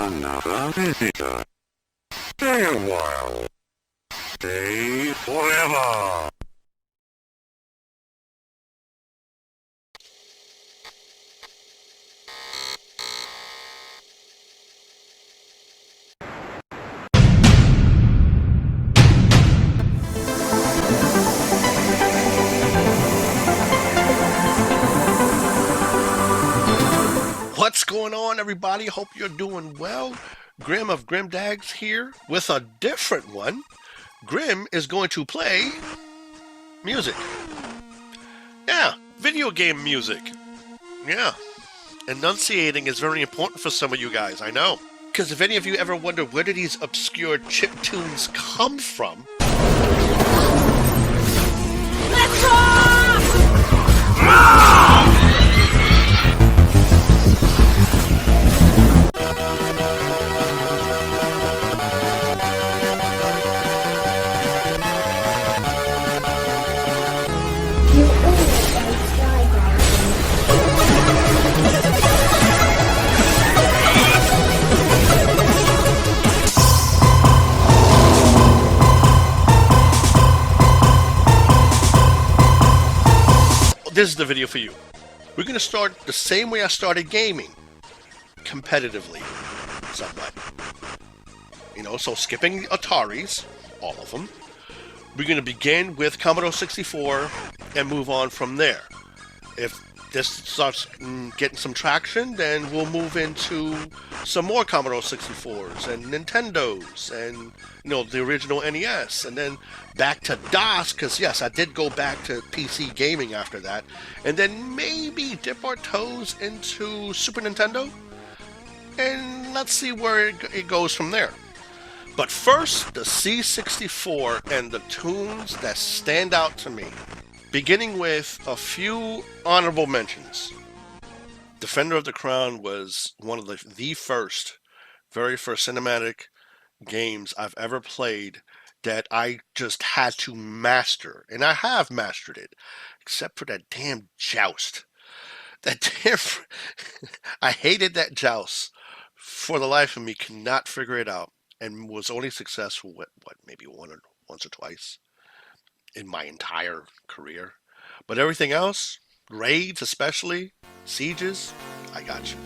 another visitor. Stay a while. Stay forever. What's going on, everybody? Hope you're doing well. Grim of Grimdags here with a different one. Grim is going to play music. Yeah, video game music. Yeah. Enunciating is very important for some of you guys, I know. Because if any of you ever wonder where do these obscure chip tunes come from... Let's rock! This is the video for you. We're going to start the same way I started gaming. Competitively. Somewhat. You know, so skipping Ataris. All of them. We're going to begin with Commodore 64 and move on from there. If this starts getting some traction, then we'll move into some more Commodore 64s and Nintendos and, you know, the original NES, and then back to DOS, because yes, I did go back to PC gaming after that, and then maybe dip our toes into Super Nintendo, and let's see where it goes from there. But first, the C64 and the tunes that stand out to me. Beginning with a few honorable mentions. Defender of the Crown was one of the very first cinematic games I've ever played that I just had to master. And I have mastered it, except for that damn joust. I hated that joust. For the life of me, could not figure it out. And was only successful, maybe once or twice in my entire career. But everything else, raids especially, sieges, I got you.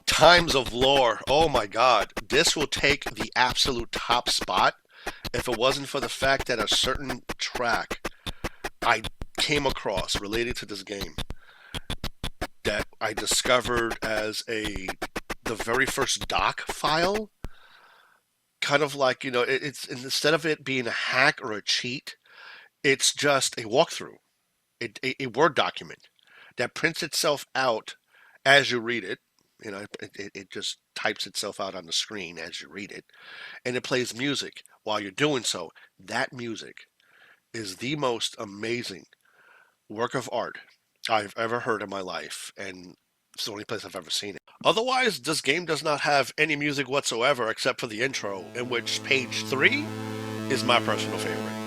Times of Lore. Oh my god. This will take the absolute top spot if it wasn't for the fact that a certain track I came across related to this game that I discovered as the very first doc file. Kind of like, you know, it's instead of it being a hack or a cheat, it's just a walkthrough, a Word document that prints itself out as you read it. You know, it just types itself out on the screen as you read it, and it plays music while you're doing so. That music is the most amazing work of art I've ever heard in my life, and it's the only place I've ever seen it. Otherwise, this game does not have any music whatsoever except for the intro, in which page 3 is my personal favorite.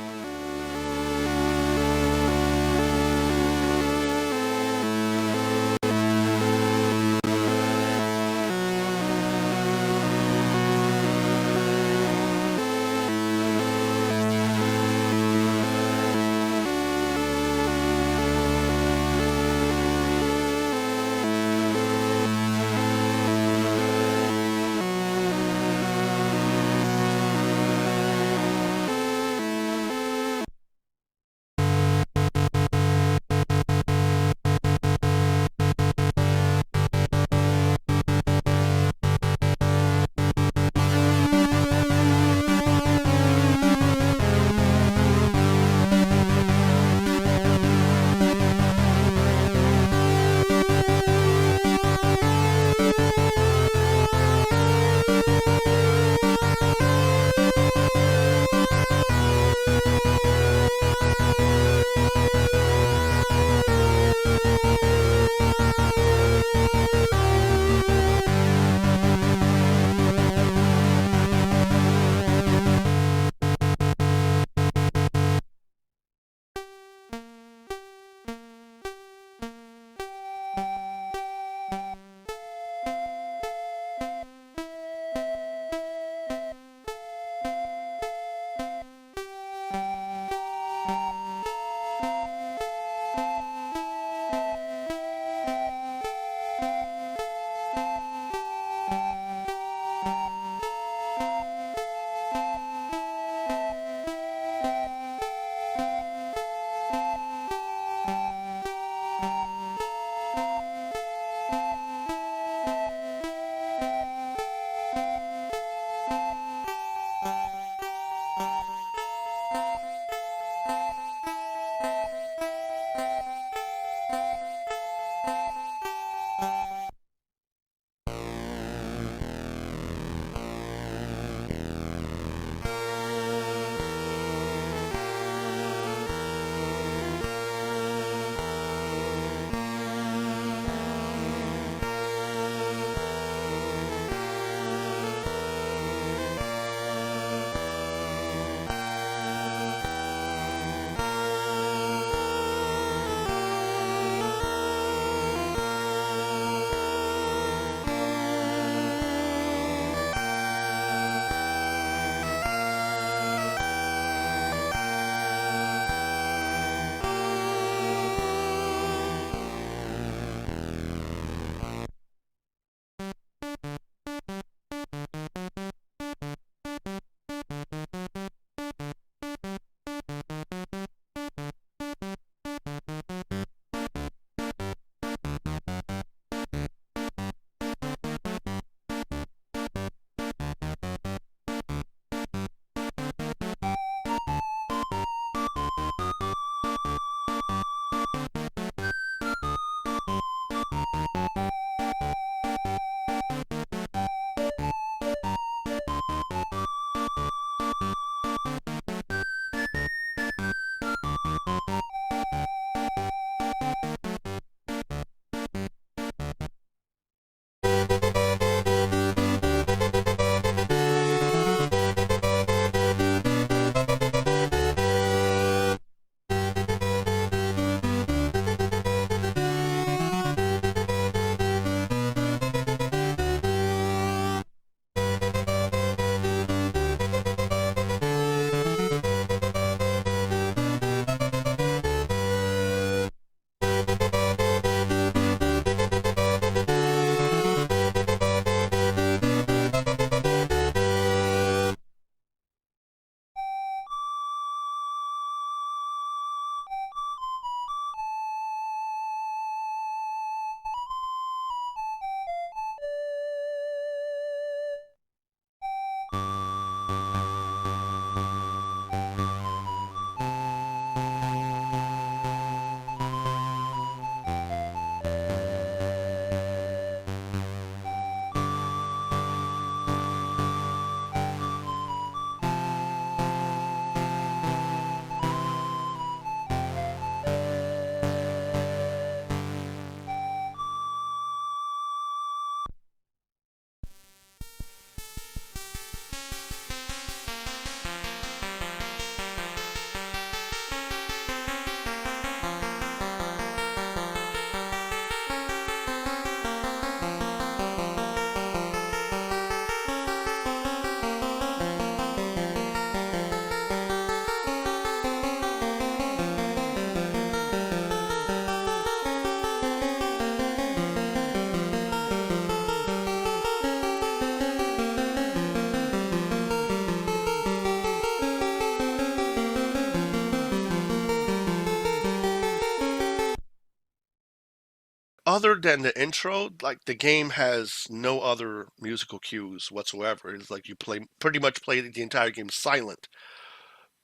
other than the intro, like the game has no other musical cues whatsoever. It's like you pretty much play the entire game silent.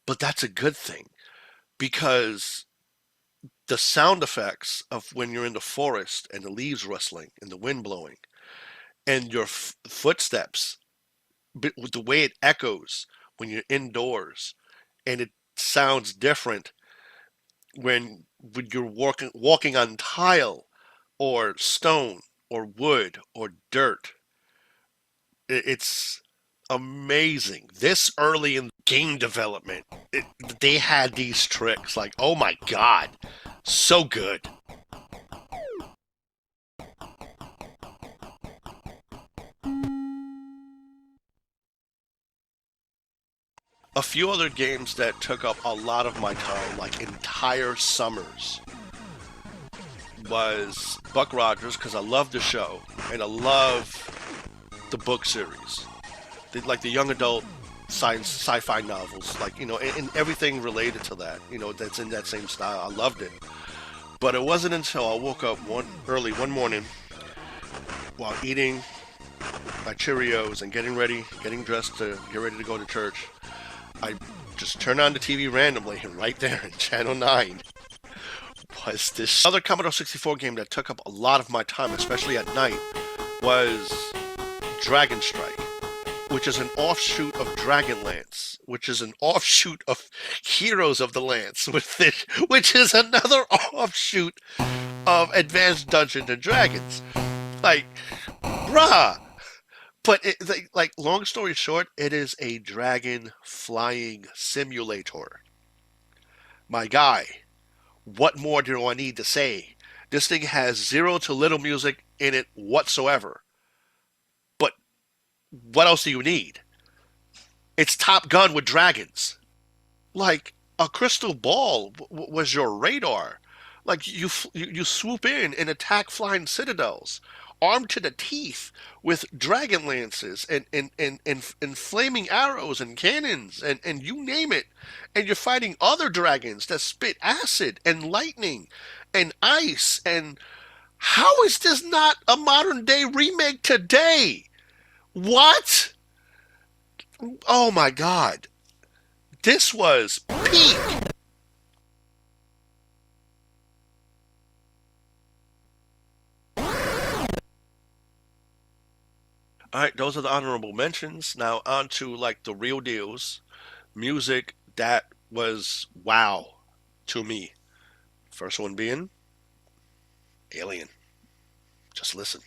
But that's a good thing because the sound effects of when you're in the forest and the leaves rustling and the wind blowing and your footsteps, with the way it echoes when you're indoors, and it sounds different when you're walking on tile or stone or wood or dirt. It's amazing. This early in game development, they had these tricks. Like, oh my god, so good. A few other games that took up a lot of my time, like entire summers, was Buck Rogers, because I love the show and I love the book series, like the young adult sci-fi novels, like, you know, and everything related to that, you know, that's in that same style. I loved it. But it wasn't until I woke up early one morning while eating my Cheerios and getting dressed to get ready to go to church. I just turned on the TV randomly, and right there in Channel 9 was this other Commodore 64 game that took up a lot of my time, especially at night, was Dragon Strike, which is an offshoot of Dragonlance, which is an offshoot of Heroes of the Lance, which is another offshoot of Advanced Dungeons and Dragons. Like, bruh! But, like, long story short, it is a dragon flying simulator. My guy, what more do I need to say? This thing has zero to little music in it whatsoever. But what else do you need? It's Top Gun with dragons. Like, a crystal ball was your radar. Like, you swoop in and attack flying citadels, armed to the teeth with dragon lances and flaming arrows and cannons and you name it. And you're fighting other dragons that spit acid and lightning and ice. And how is this not a modern day remake today? What? Oh my god. This was peak. Alright, those are the honorable mentions. Now on to like the real deals. Music that was wow to me. First one being Alien. Just listen.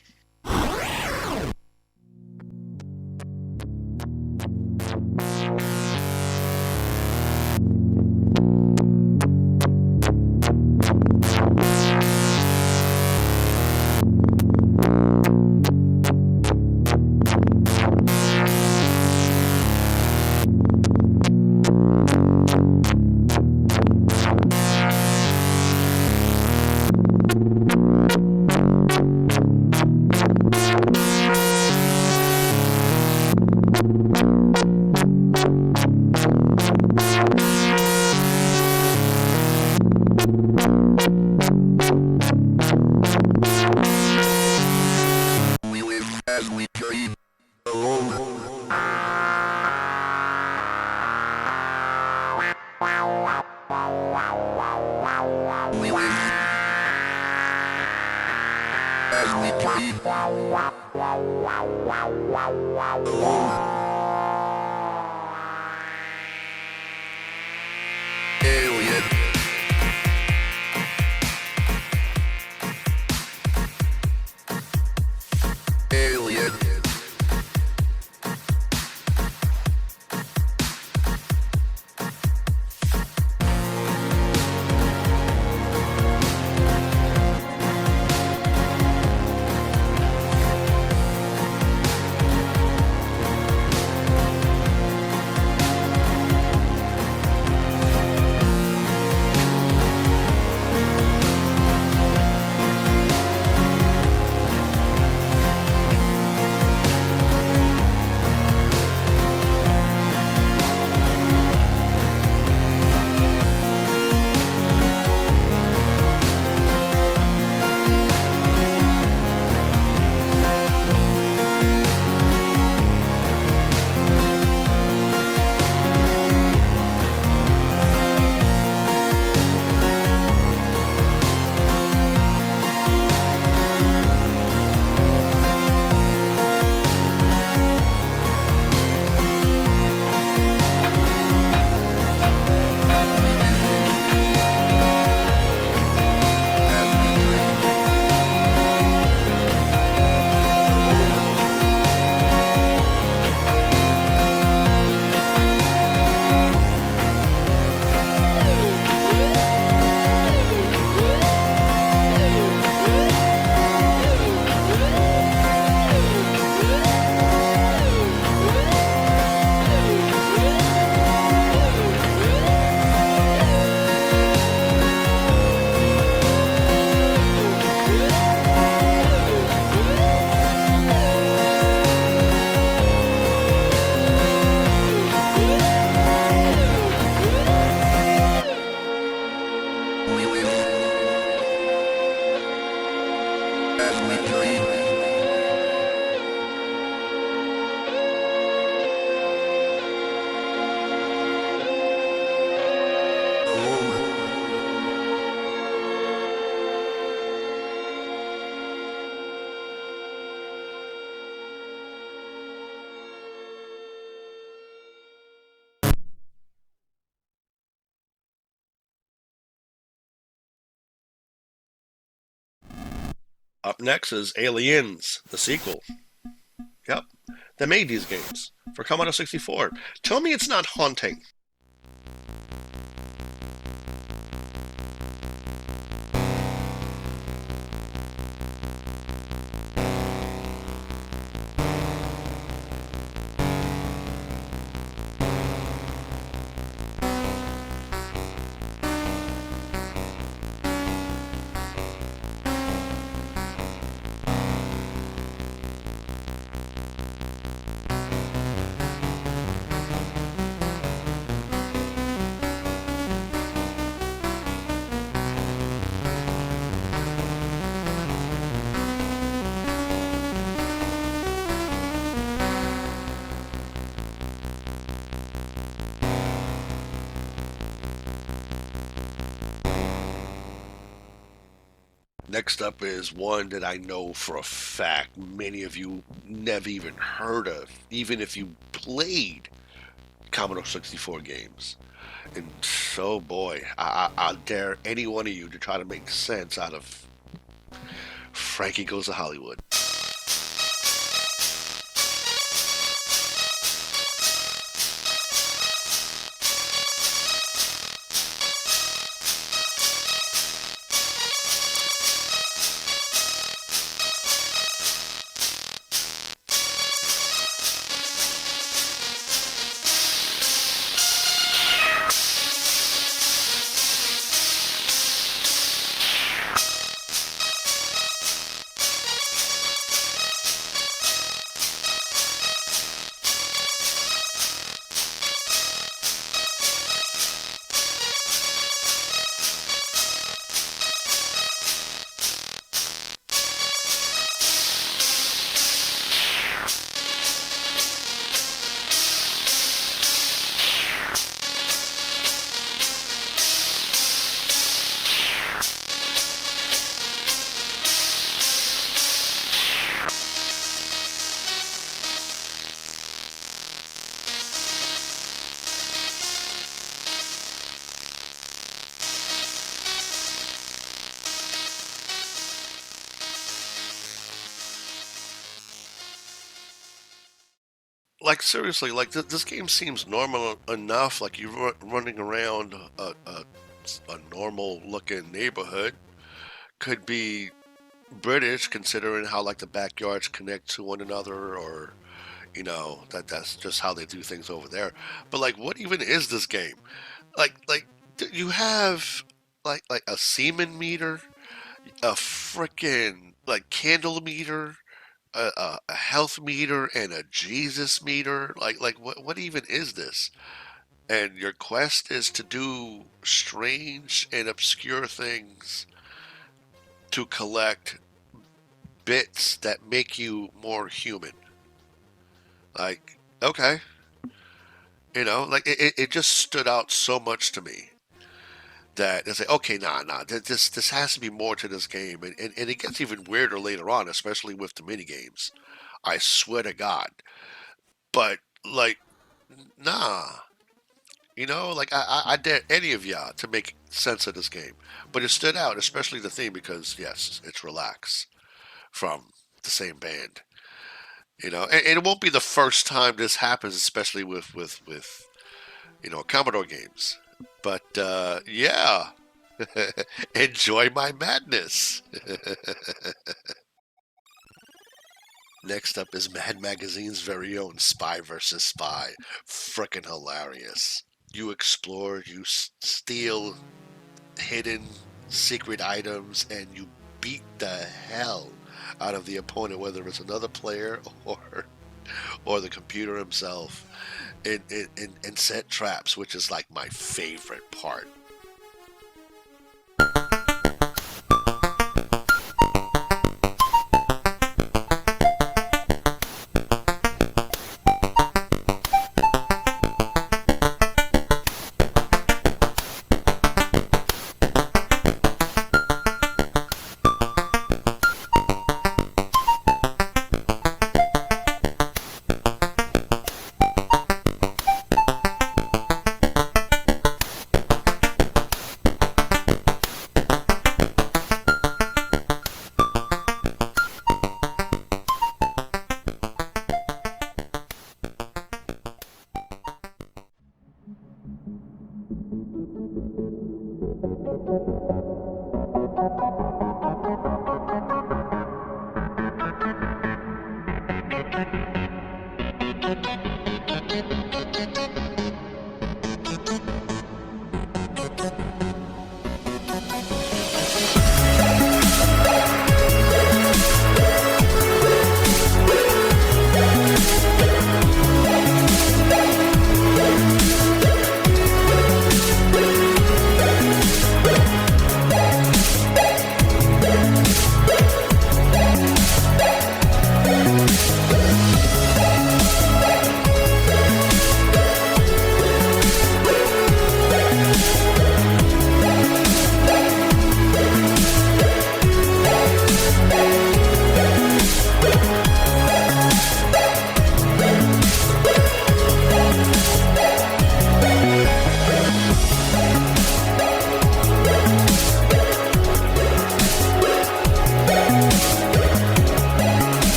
Up next is Aliens, the sequel. Yep, they made these games for Commodore 64. Tell me it's not haunting. Next up is one that I know for a fact many of you never even heard of, even if you played Commodore 64 games. And so, boy, I dare any one of you to try to make sense out of Frankie Goes to Hollywood. Like seriously, like this game seems normal enough. Like you're running around a normal looking neighborhood. Could be British, considering how like the backyards connect to one another, or that's just how they do things over there. But like, what even is this game? You have like a semen meter, a frickin' like candle meter, a health meter, and a Jesus meter. Like what even is this? And your quest is to do strange and obscure things to collect bits that make you more human. Like, okay. Like it just stood out so much to me that it's like, okay, nah, this has to be more to this game. And it gets even weirder later on, especially with the mini games. I swear to God. But, like, nah. Like, I dare any of y'all to make sense of this game. But it stood out, especially the theme, because, yes, it's Relax from the same band. And it won't be the first time this happens, especially with Commodore games. But, yeah. Enjoy my madness. Next up is Mad Magazine's very own Spy vs. Spy. Frickin' hilarious. You explore, you steal hidden secret items, and you beat the hell out of the opponent, whether it's another player or the computer himself, and set traps, which is like my favorite part.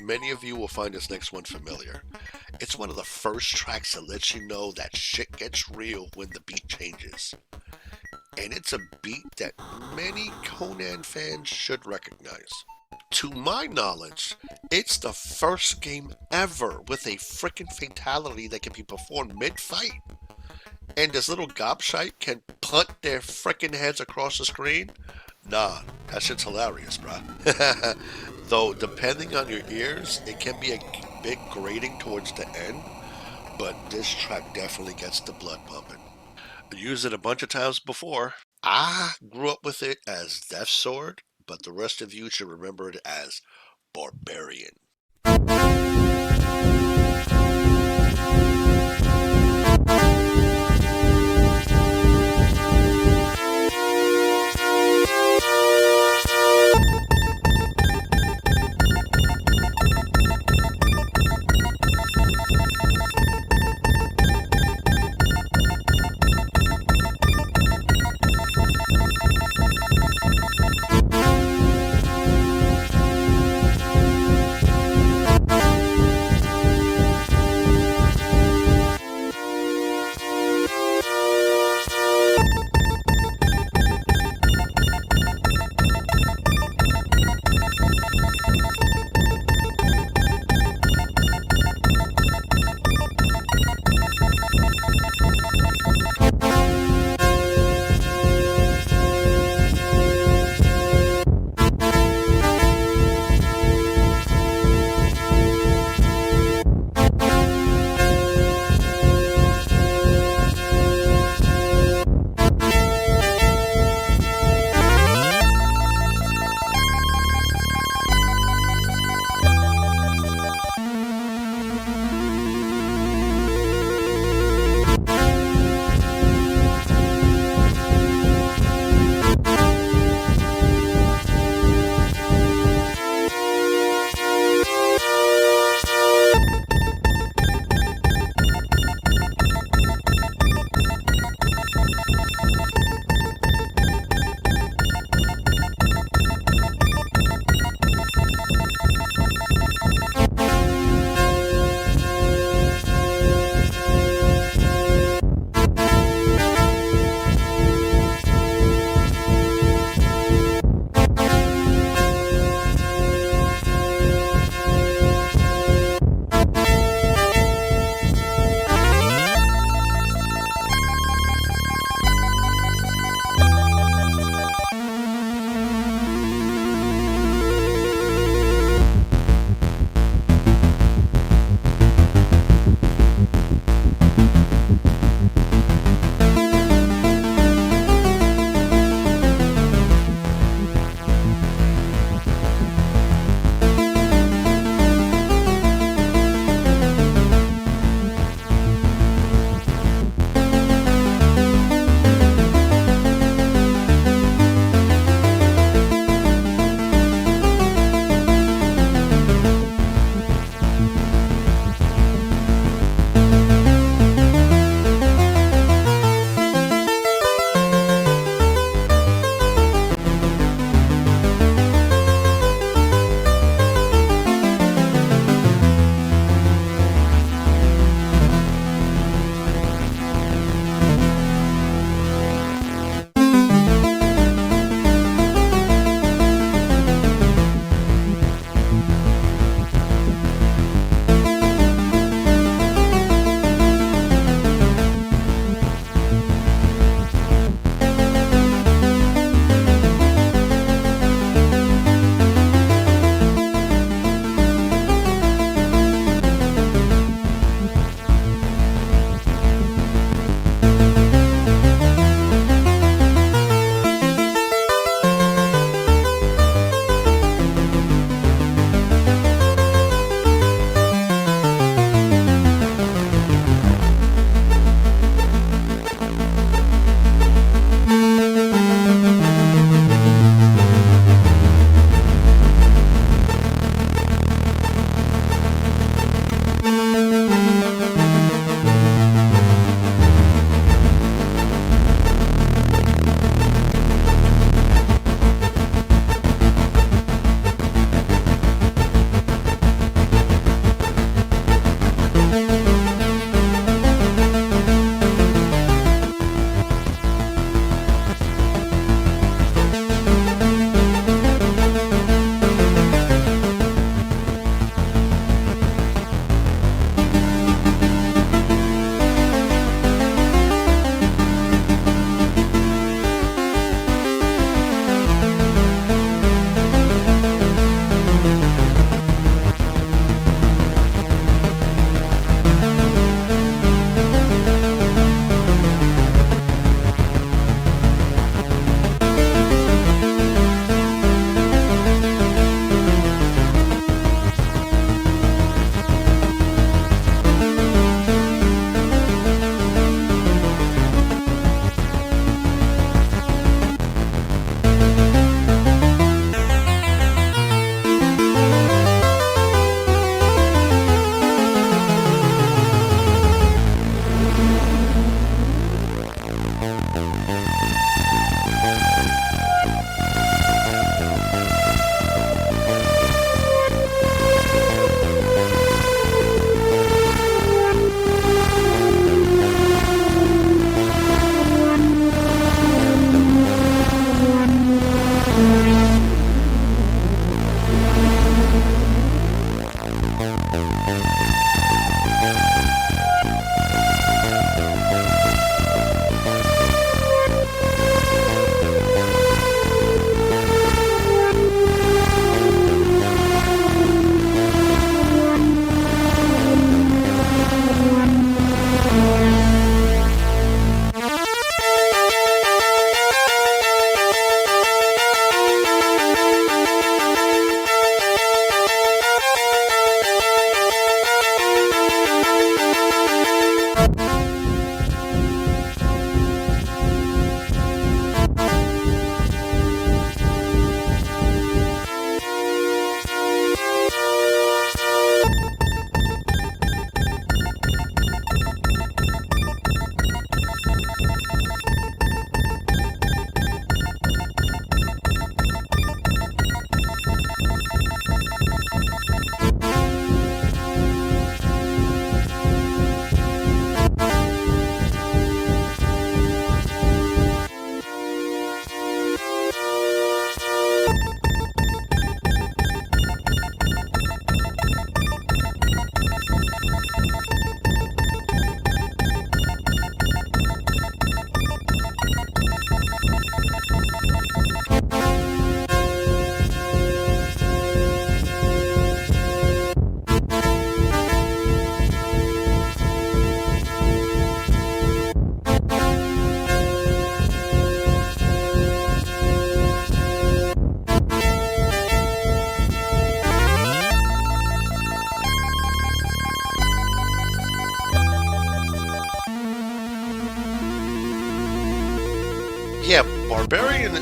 many of you will find this next one familiar. It's one of the first tracks that lets you know that shit gets real when the beat changes. And it's a beat that many Conan fans should recognize. To my knowledge, it's the first game ever with a frickin' fatality that can be performed mid-fight. And this little gobshite can punt their frickin' heads across the screen? Nah, that shit's hilarious, bruh. Though, depending on your ears, it can be a bit grating towards the end, but this track definitely gets the blood pumping. I used it a bunch of times before. I grew up with it as Death Sword, but the rest of you should remember it as Barbarian.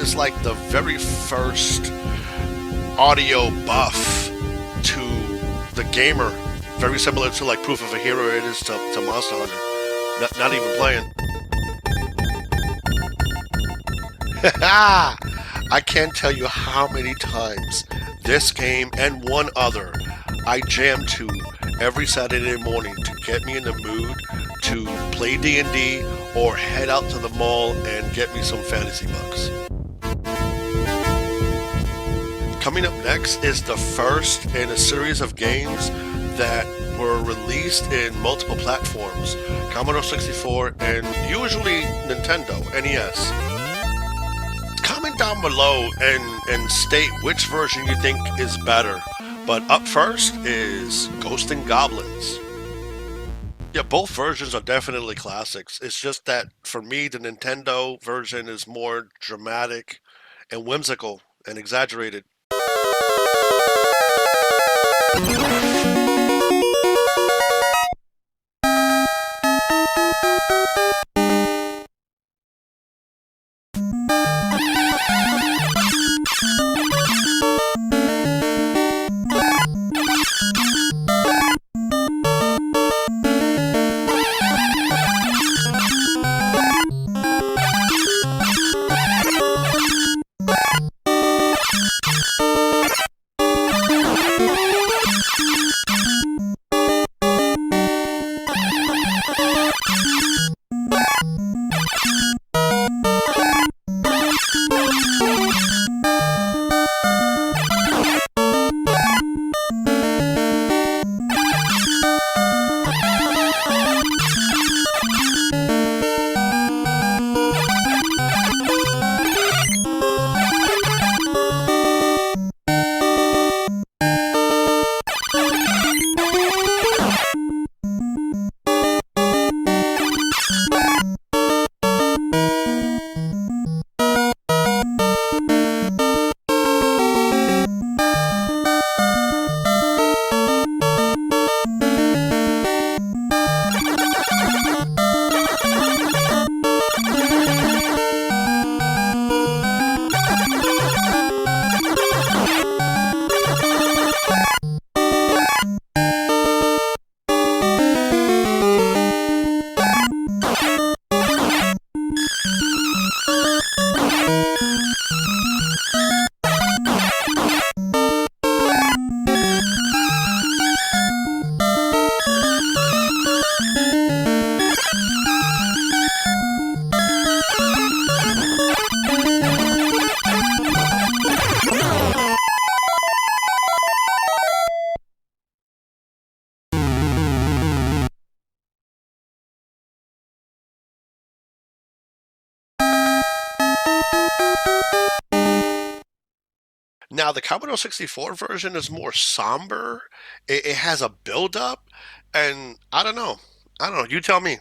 is like the very first audio buff to the gamer, very similar to like Proof of a Hero it is to Monster Hunter. Not even playing. I can't tell you how many times this game and one other I jam to every Saturday morning to get me in the mood to play D&D or head out to the mall and get me some fantasy bucks. Coming up next is the first in a series of games that were released in multiple platforms, Commodore 64 and usually Nintendo, NES. Comment down below and state which version you think is better. But up first is Ghosts and Goblins. Yeah, both versions are definitely classics. It's just that for me, the Nintendo version is more dramatic and whimsical and exaggerated. Now, the Commodore 64 version is more somber. It has a build-up, and I don't know. You tell me.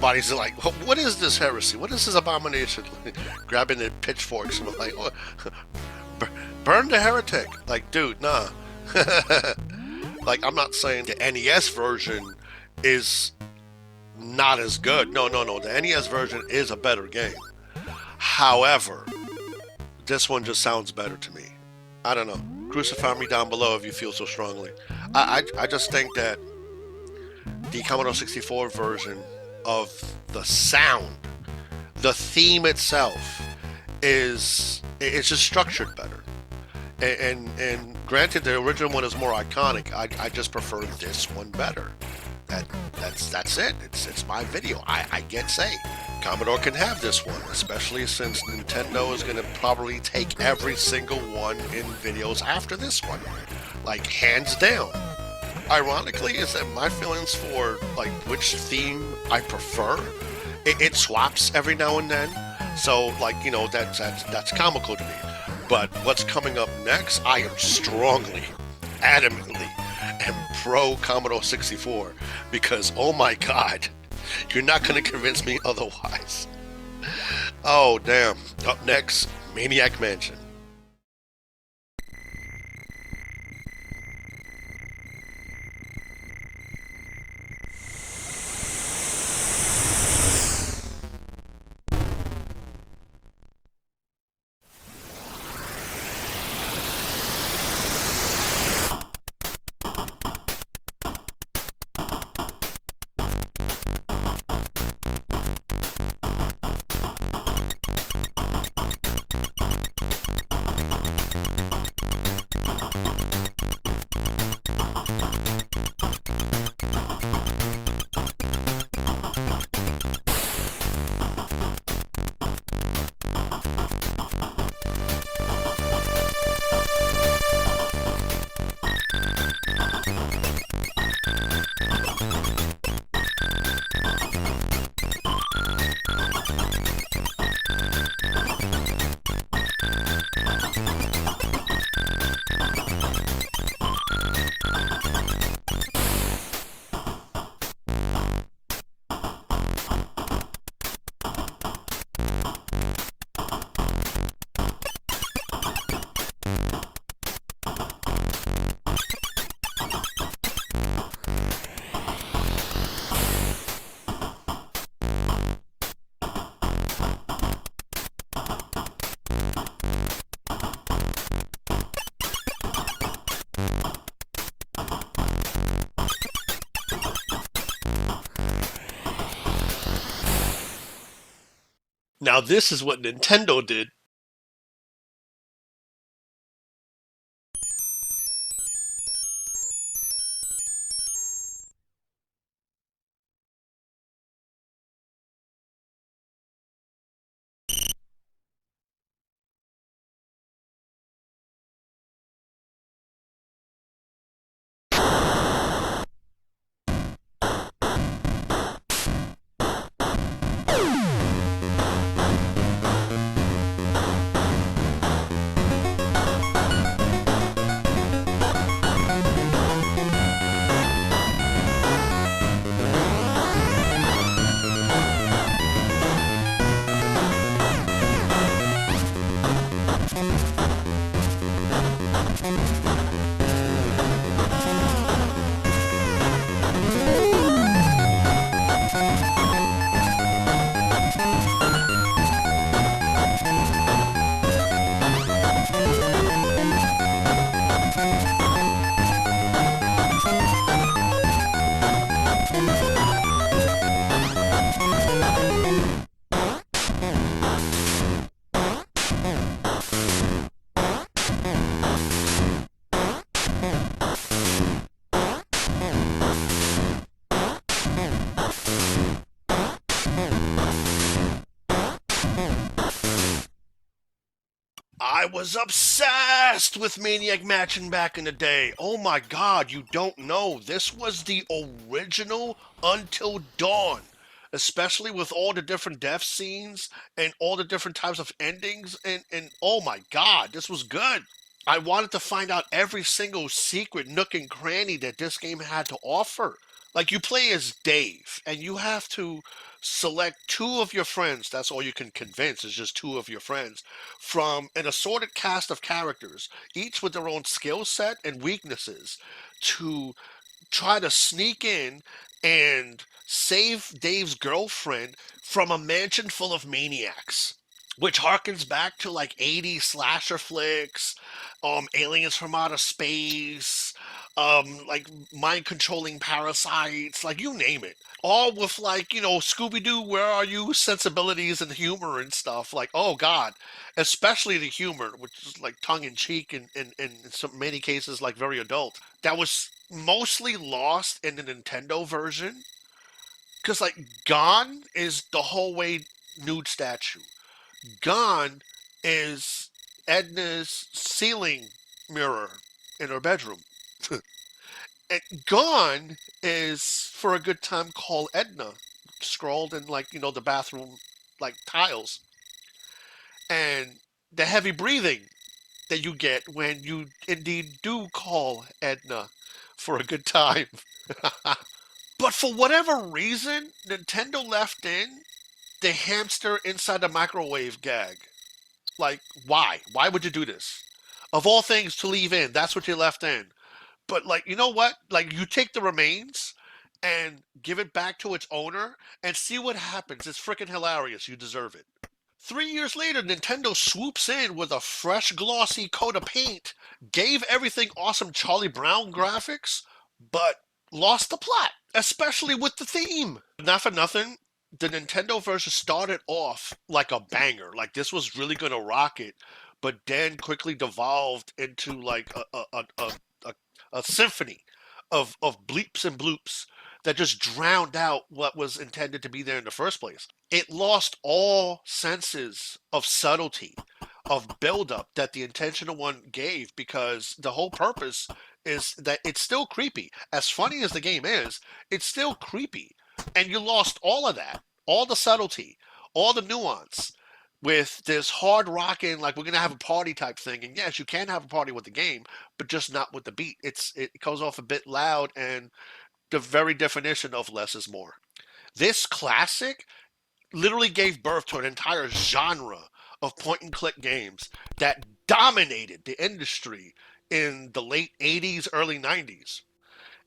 everybody's like, what is this heresy? What is this abomination? Grabbing their pitchforks and like, oh, burn the heretic. Like, dude, nah. Like, I'm not saying the NES version is not as good. No. The NES version is a better game. However, this one just sounds better to me. I don't know. Crucify me down below if you feel so strongly. I just think that the Commodore 64 version of the sound, the theme itself, it's just structured better. And granted, the original one is more iconic. I just prefer this one better. That's it. It's my video. I get say Commodore can have this one, especially since Nintendo is gonna probably take every single one in videos after this one, like hands down. Ironically, is that my feelings for like which theme I prefer, it swaps every now and then. So like, you know, that's comical to me. But what's coming up next, I am strongly, adamantly, am pro Commodore 64 because, oh my God, you're not going to convince me otherwise. Oh, damn. Up next, Maniac Mansion. Now this is what Nintendo did. I was obsessed with Maniac Mansion back in the day. Oh my God, you don't know. This was the original Until Dawn. Especially with all the different death scenes and all the different types of endings. And oh my God, this was good. I wanted to find out every single secret nook and cranny that this game had to offer. Like you play as Dave, and you have to select two of your friends. That's all you can convince is just two of your friends from an assorted cast of characters, each with their own skill set and weaknesses, to try to sneak in and save Dave's girlfriend from a mansion full of maniacs. Which harkens back to like 80s slasher flicks, aliens from outer space, like mind controlling parasites, like you name it. All with like, Scooby Doo, where are you sensibilities and humor and stuff. Like, oh God, especially the humor, which is like tongue in cheek and in some many cases like very adult. That was mostly lost in the Nintendo version. Because like Gone is the whole way nude statue. Gone is Edna's ceiling mirror in her bedroom. And Gone is for a good time call Edna, scrawled in like, the bathroom like tiles. And the heavy breathing that you get when you indeed do call Edna for a good time. But for whatever reason, Nintendo left in the hamster inside the microwave gag. Like, why? Why would you do this? Of all things to leave in, that's what you left in. But, like, you know what? Like, you take the remains and give it back to its owner and see what happens. It's freaking hilarious. You deserve it. 3 years later, Nintendo swoops in with a fresh, glossy coat of paint, gave everything awesome Charlie Brown graphics, but lost the plot, especially with the theme. Not for nothing, the Nintendo version started off like a banger. Like this was really gonna rock it, but then quickly devolved into like a symphony of bleeps and bloops that just drowned out what was intended to be there in the first place. It lost all senses of subtlety, of buildup that the intentional one gave, because the whole purpose is that it's still creepy. As funny as the game is, it's still creepy. And you lost all of that, all the subtlety, all the nuance with this hard rocking, like we're gonna have a party type thing. And yes, you can have a party with the game, but just not with the beat. It goes off a bit loud, and the very definition of less is more. This classic literally gave birth to an entire genre of point and click games that dominated the industry in the late 80s, early 90s.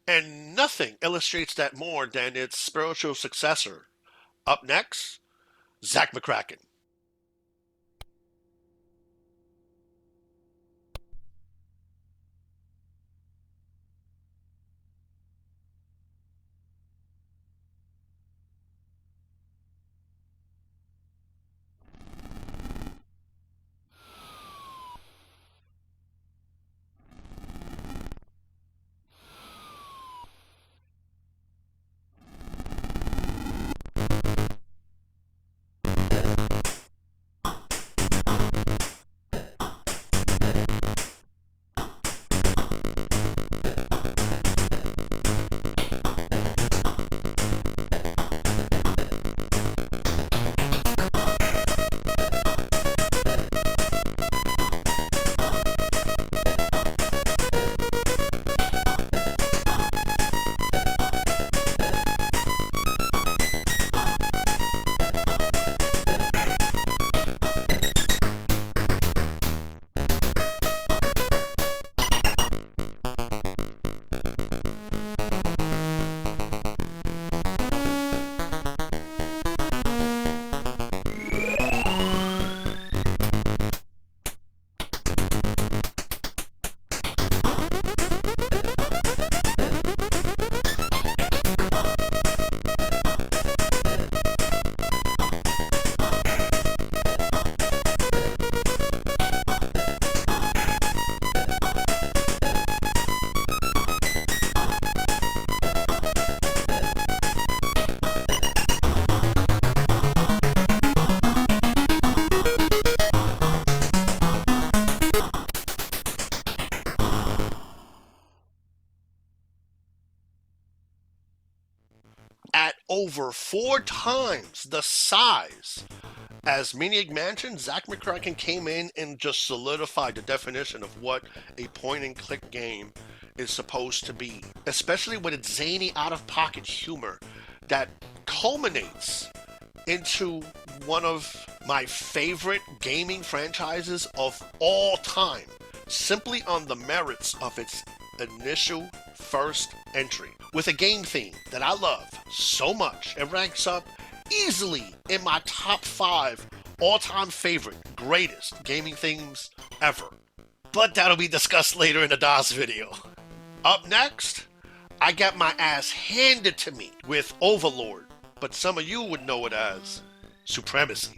And nothing illustrates that more than its spiritual successor. Up next, Zach McKraken. At over 4 times the size as Maniac Mansion, Zach McKraken came in and just solidified the definition of what a point and click game is supposed to be, especially with its zany, out-of-pocket humor that culminates into one of my favorite gaming franchises of all time, simply on the merits of its initial first entry. With a game theme that I love so much, it ranks up easily in my top 5 all-time favorite, greatest gaming themes ever. But that'll be discussed later in the DOS video. Up next, I got my ass handed to me with Overlord, but some of you would know it as Supremacy.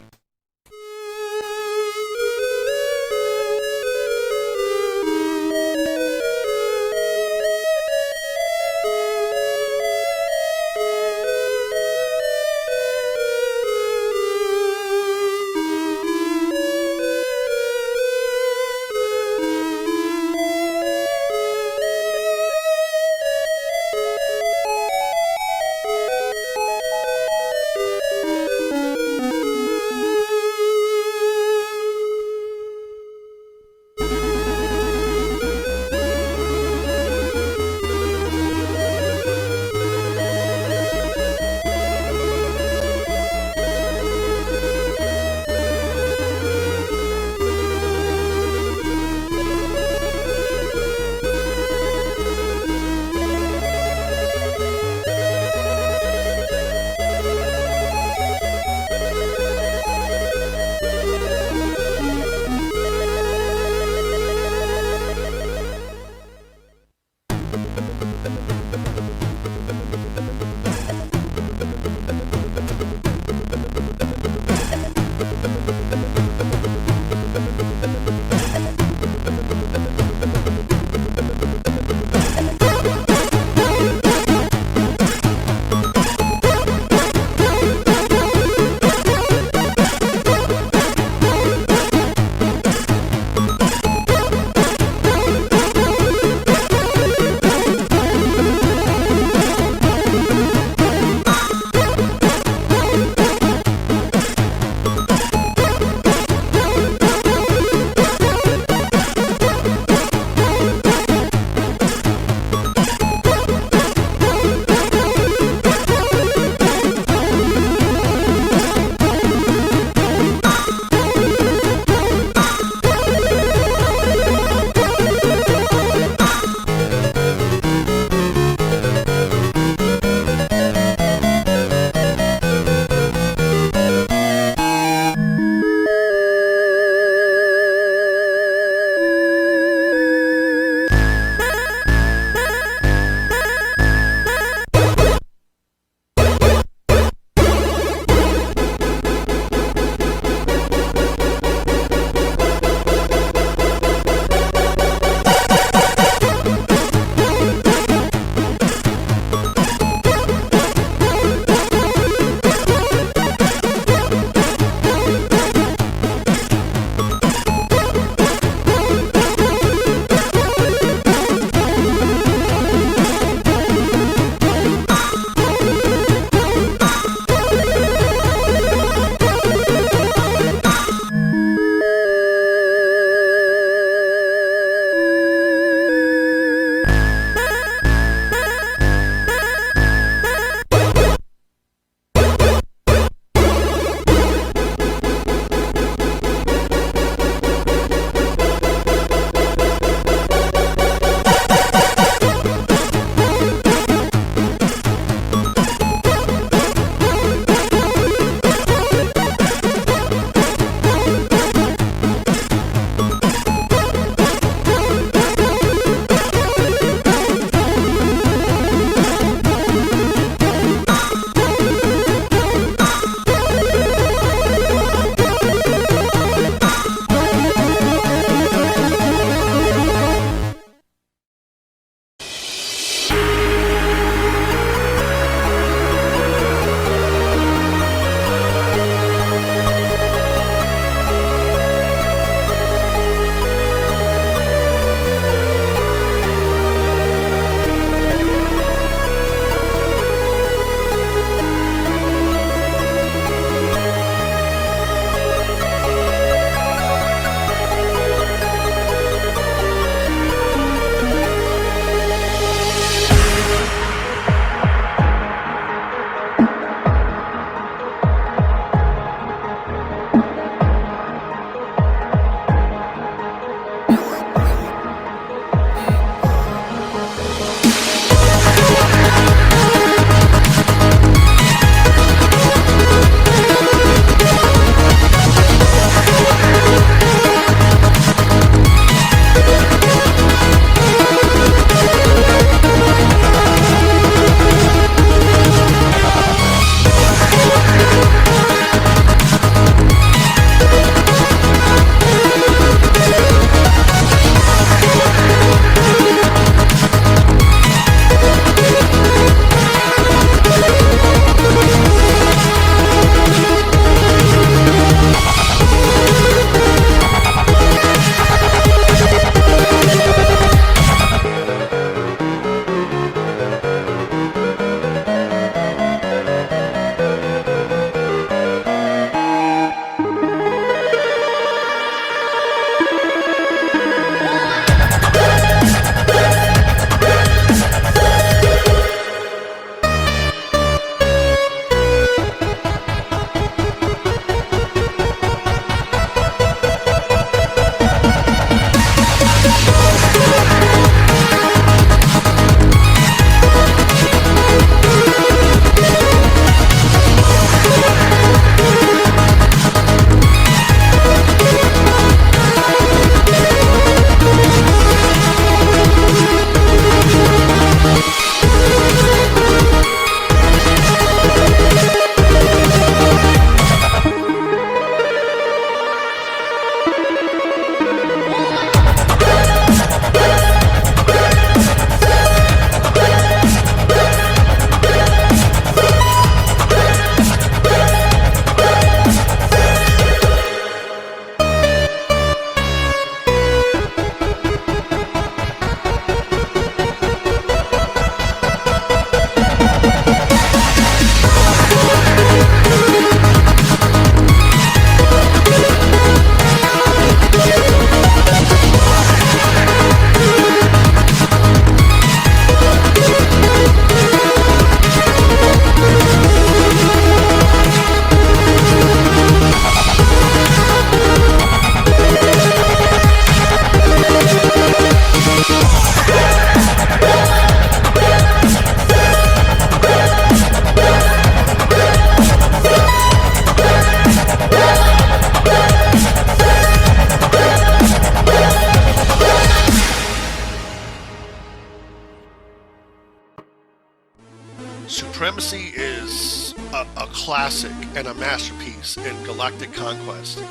Supremacy is a classic and a masterpiece in galactic conquest.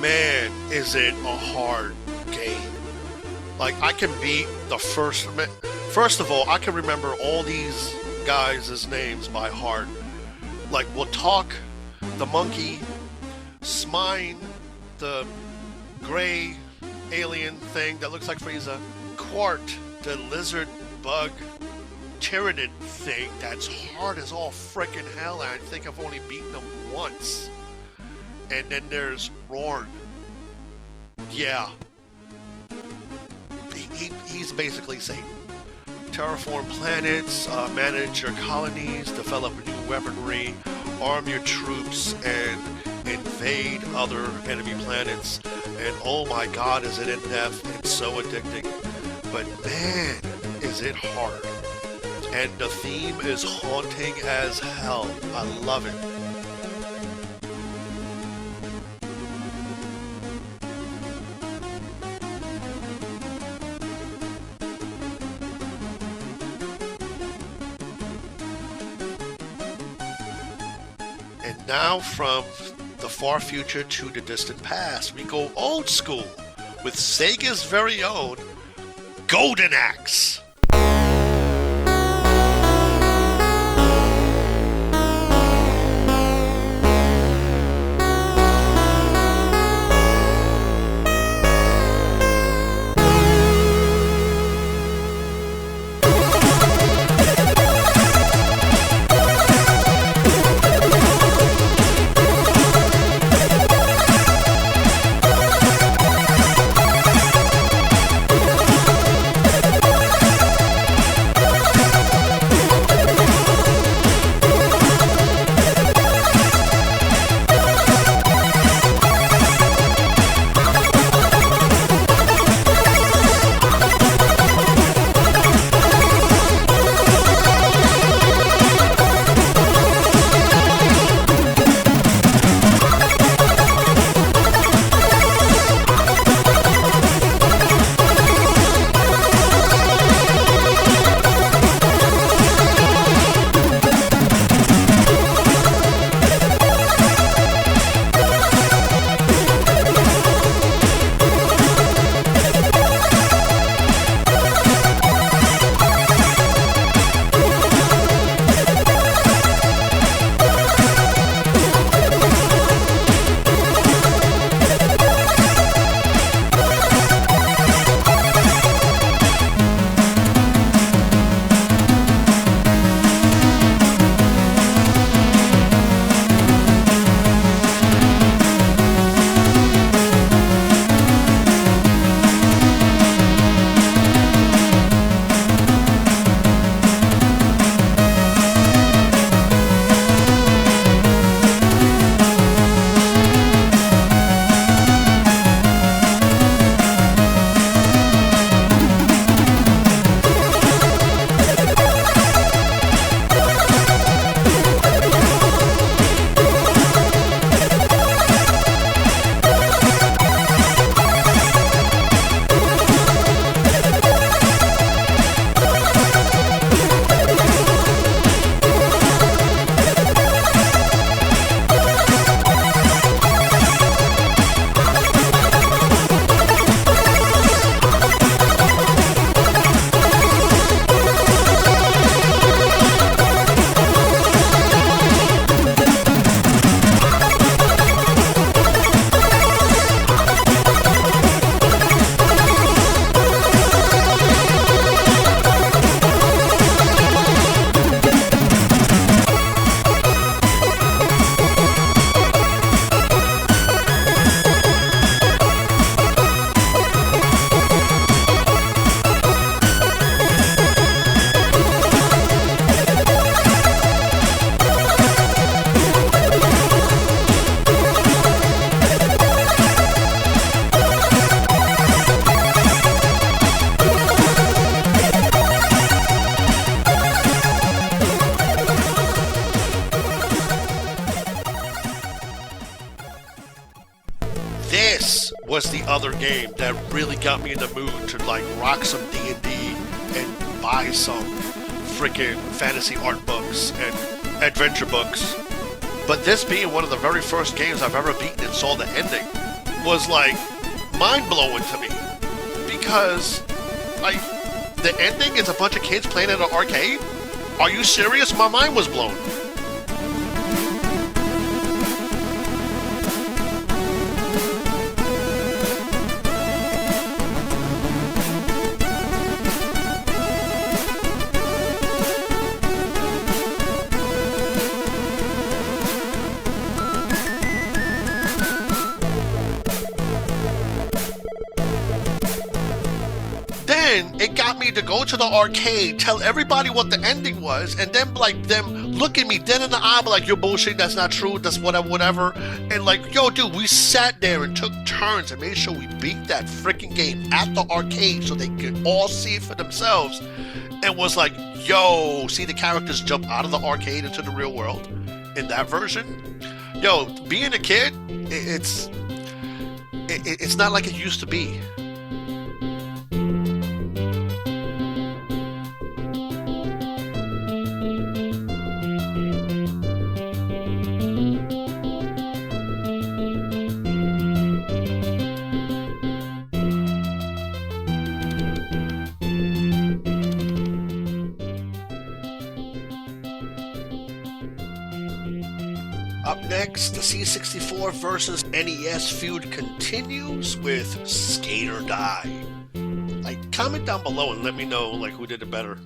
Man, is it a hard game. Like, I can beat the first of all, I can remember all these guys' names by heart. Like, we'll talk the monkey, Smine, the gray alien thing that looks like Frieza, Quart, the lizard bug Tyranid thing that's hard as all frickin' hell, and I think I've only beaten him once. And then there's Rorn. Yeah. He's basically Satan. Terraform planets, manage your colonies, develop new weaponry, arm your troops, and invade other enemy planets. And oh my god, is it in-depth and so addicting. But man, is it hard. And the theme is haunting as hell. I love it. And now from the far future to the distant past, we go old school with Sega's very own Golden Axe. Was the other game that really got me in the mood to like rock some D&D and buy some freaking fantasy art books and adventure books. But this being one of the very first games I've ever beaten and saw the ending was like mind-blowing to me. Because, like, the ending is a bunch of kids playing at an arcade? Are you serious? My mind was blown. It got me to go to the arcade, tell everybody what the ending was, and then like them look at me dead in the eye, like, you're bullshit, that's not true, that's whatever. And like, yo, dude, we sat there and took turns and made sure we beat that freaking game at the arcade so they could all see it for themselves. And was like, yo, see the characters jump out of the arcade into the real world in that version. Yo, being a kid, it's not like it used to be. Up next, the C64 versus NES feud continues with Skate or Die. Like, comment down below and let me know, like, who did it better.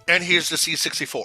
And here's the C64.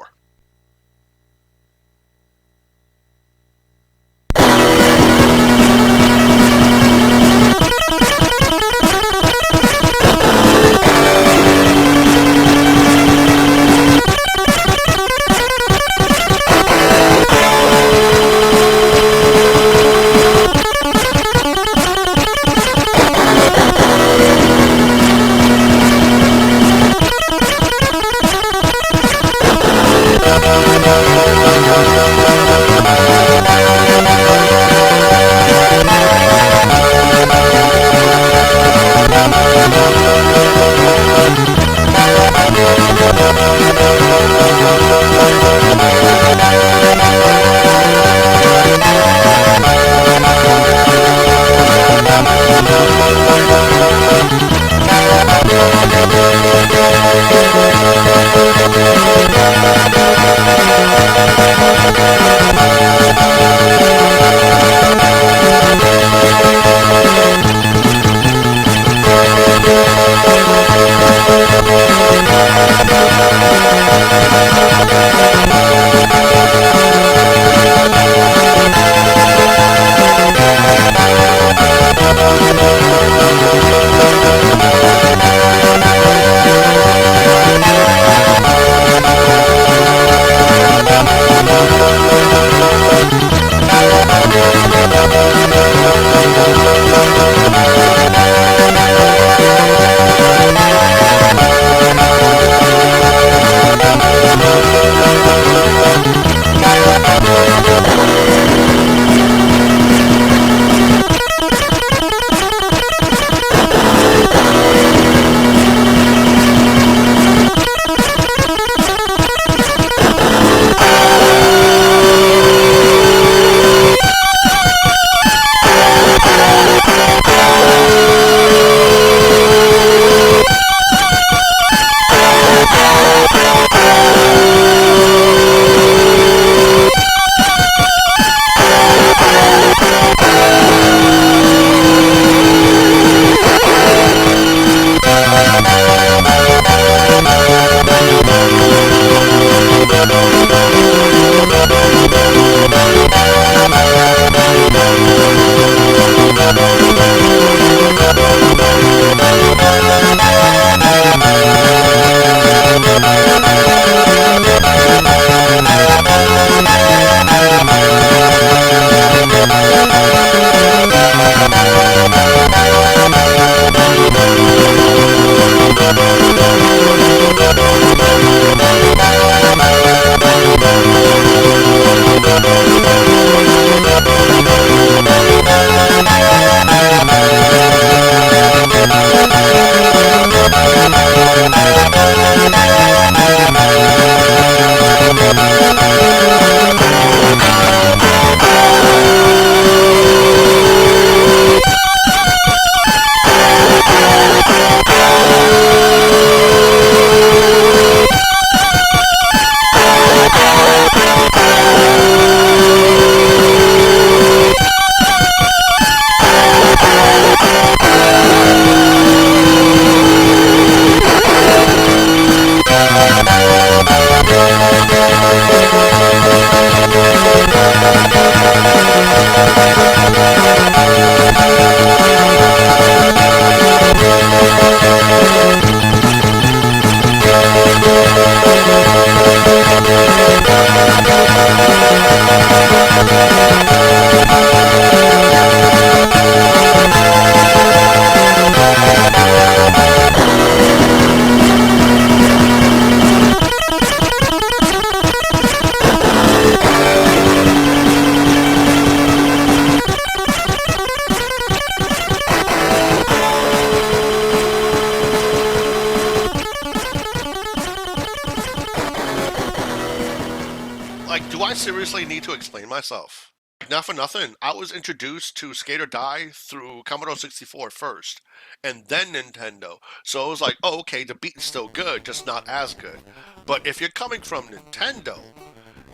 Like, do I seriously need to explain myself? Not for nothing, I was introduced to Skate or Die through Commodore 64 first, and then Nintendo. So it was like, oh, okay, the beat's still good, just not as good. But if you're coming from Nintendo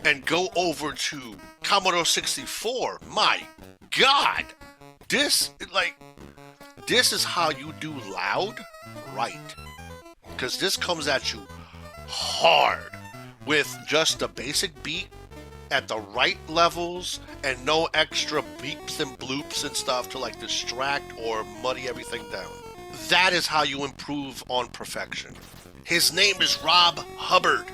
and go over to Commodore 64, my God, this is how you do loud right. Because this comes at you hard with just the basic beat at the right levels and no extra beeps and bloops and stuff to like distract or muddy everything down. That is how you improve on perfection. His name is Rob Hubbard.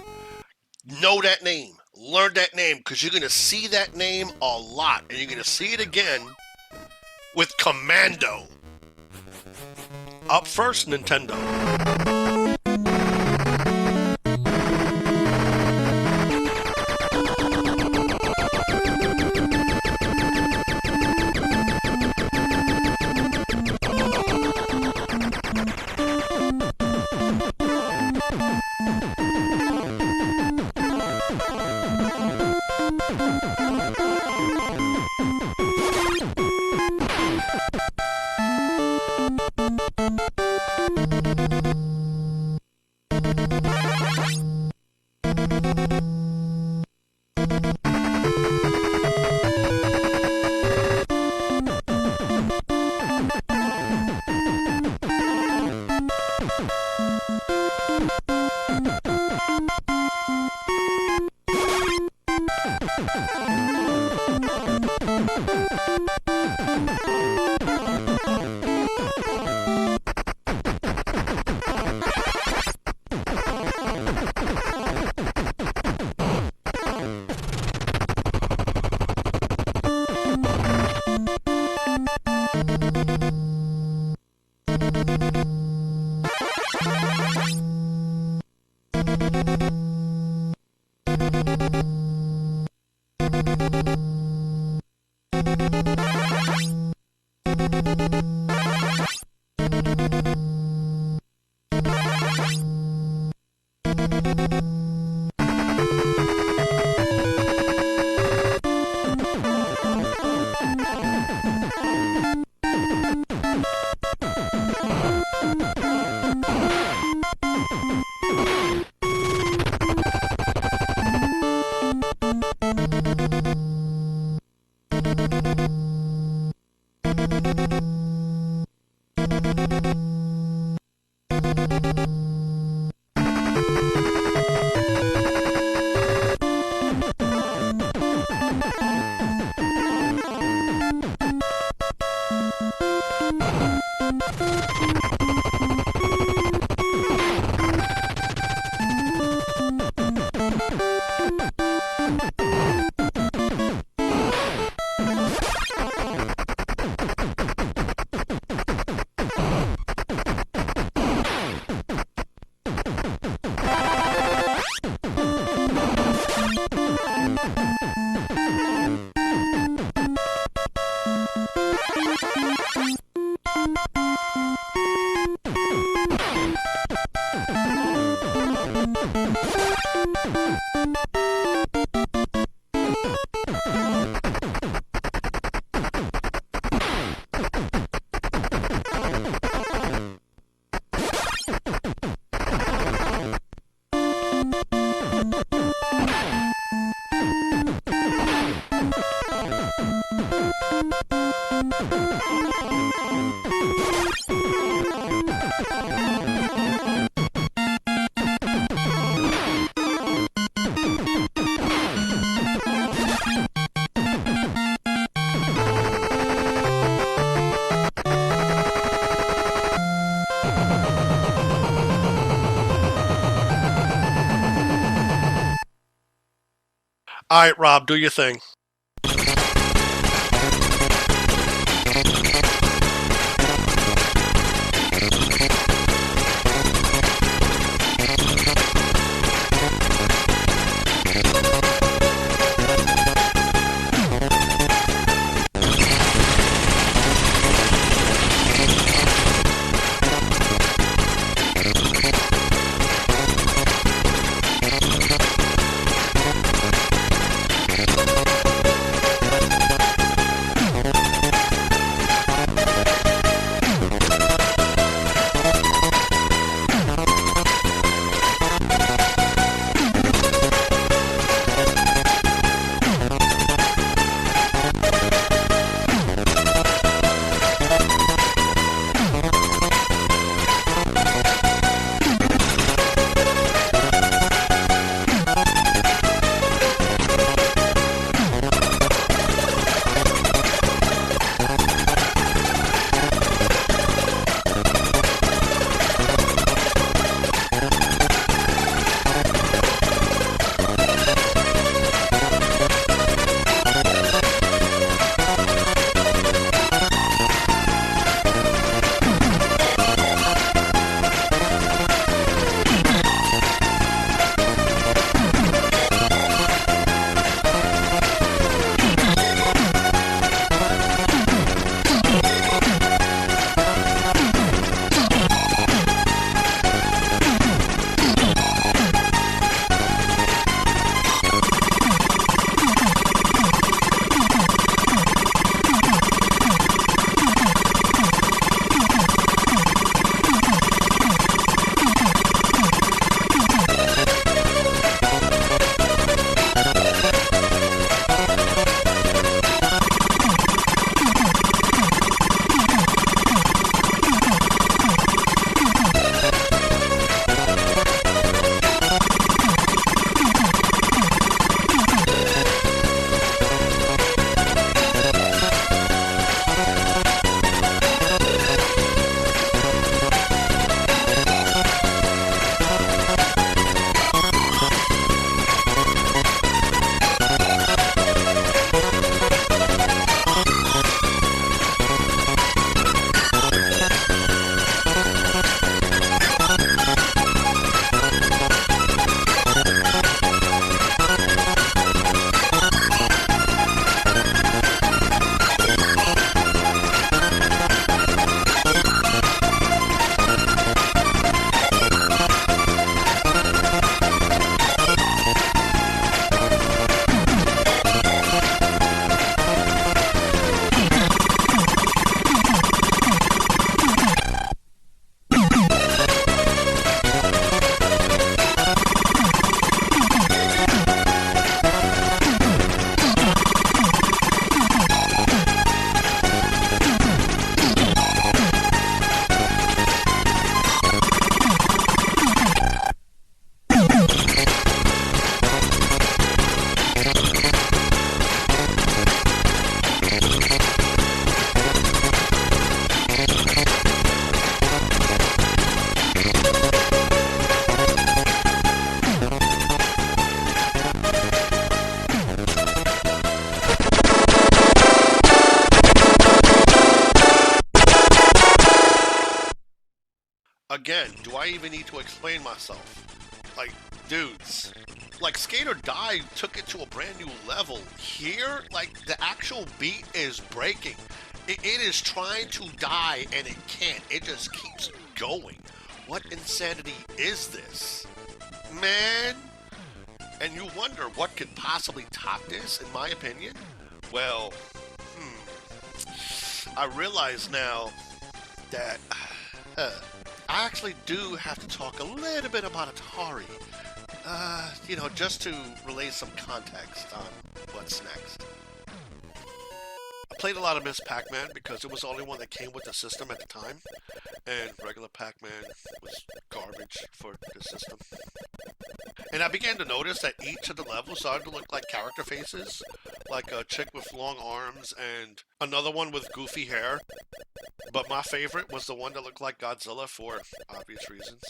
Know that name. Learn that name, because you're going to see that name a lot, and you're going to see it again with Commando. Up first, Nintendo. Alright, Rob, do your thing. Again, do I even need to explain myself? Like, dudes, like Skate or Die took it to a brand new level. Here, like, the actual beat is breaking. It is trying to die and it can't. It just keeps going. What insanity is this? Man! And you wonder what could possibly top this, in my opinion? Well, I realize now that I actually do have to talk a little bit about Atari. You know, just to relay some context on what's next. I played a lot of Miss Pac-Man because it was the only one that came with the system at the time, and regular Pac-Man was garbage for the system. And I began to notice that each of the levels started to look like character faces, like a chick with long arms and another one with goofy hair. But my favorite was the one that looked like Godzilla for obvious reasons.